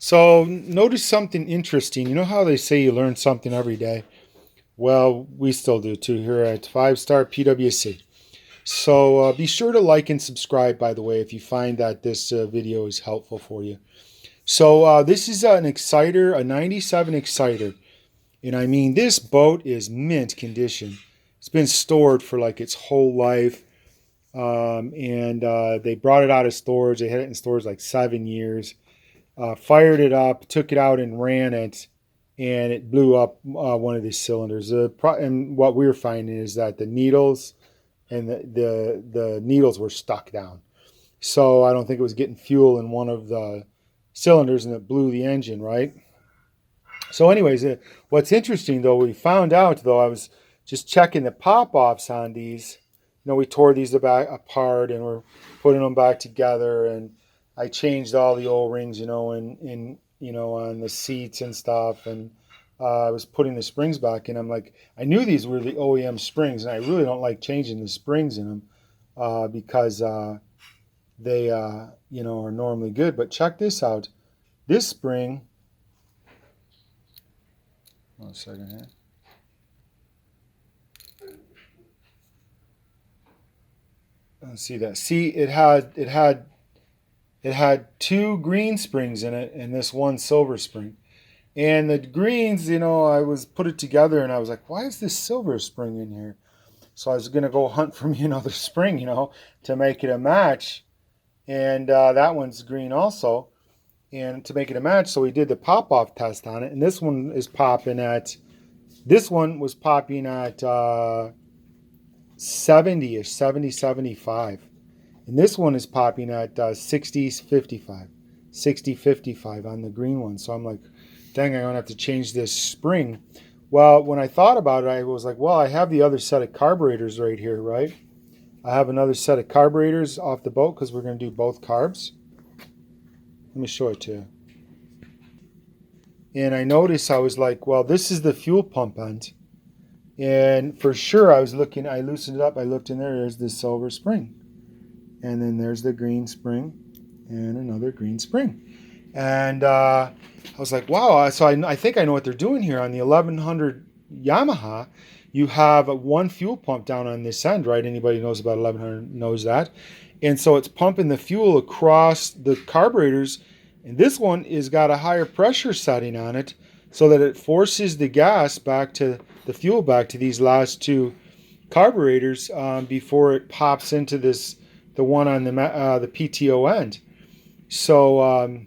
So notice something interesting. You know how they say you learn something every day? Well, we still do too here at 5 Star PWC. So be sure to like and subscribe, by the way, if you find that this video is helpful for you. So this is an Exciter, a 97 Exciter. And I mean, this boat is mint condition. It's been stored for like its whole life. And they brought it out of storage. They had it in storage like 7 years. Fired it up, took it out and ran it, and it blew up one of the cylinders. And what we were finding is that the needles and the needles were stuck down. So I don't think it was getting fuel in one of the cylinders, and it blew the engine, right? So anyways, what's interesting though, we found out though, I was just checking the pop-offs on these. We tore these apart and we're putting them back together, and I changed all the O-rings, on the seats and stuff, and I was putting the springs back, and I'm like, I knew these were the OEM springs, and I really don't like changing the springs in them because they, are normally good. But check this out. This spring, one second here. Let's see that. See, it had two green springs in it and this one silver spring. And the greens, I was put it together and I was like, why is this silver spring in here? So I was going to go hunt for me another spring, to make it a match. And that one's green also. And to make it a match, so we did the pop-off test on it. And this one was popping at 70-ish, 70, 75. And this one is popping at 60, 55, 60, 55 on the green one. So I'm like, dang, I'm going to have to change this spring. Well, when I thought about it, I was like, well, I have the other set of carburetors right here, right? I have another set of carburetors off the boat because we're going to do both carbs. Let me show it to you. And I noticed, I was like, well, this is the fuel pump end. And for sure, I loosened it up. I looked in there, there's the silver spring. And then there's the green spring and another green spring. And I was like, wow. So I think I know what they're doing here. On the 1100 Yamaha, you have one fuel pump down on this end, right? Anybody who knows about 1100 knows that. And so it's pumping the fuel across the carburetors. And this one is got a higher pressure setting on it so that it forces the gas back to the fuel back to these last two carburetors before it pops into the one on the PTO end. So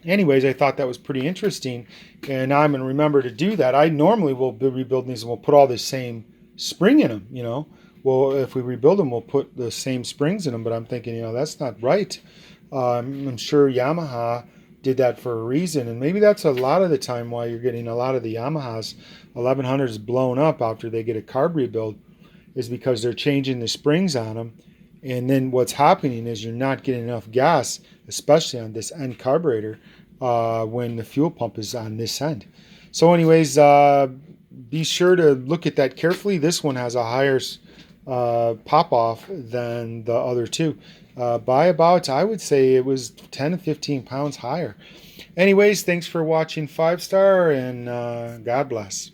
anyways, I thought that was pretty interesting, and now I'm going to remember to do that. I normally will be rebuilding these and we'll put all the same spring in them, Well, if we rebuild them, we'll put the same springs in them, but I'm thinking, that's not right. I'm sure Yamaha did that for a reason, and maybe that's a lot of the time why you're getting a lot of the Yamahas 1100s blown up after they get a carb rebuild, is because they're changing the springs on them. And then what's happening is you're not getting enough gas, especially on this end carburetor, when the fuel pump is on this end. So anyways, be sure to look at that carefully. This one has a higher pop-off than the other two. By about, I would say it was 10 to 15 pounds higher. Anyways, thanks for watching 5 Star, and God bless.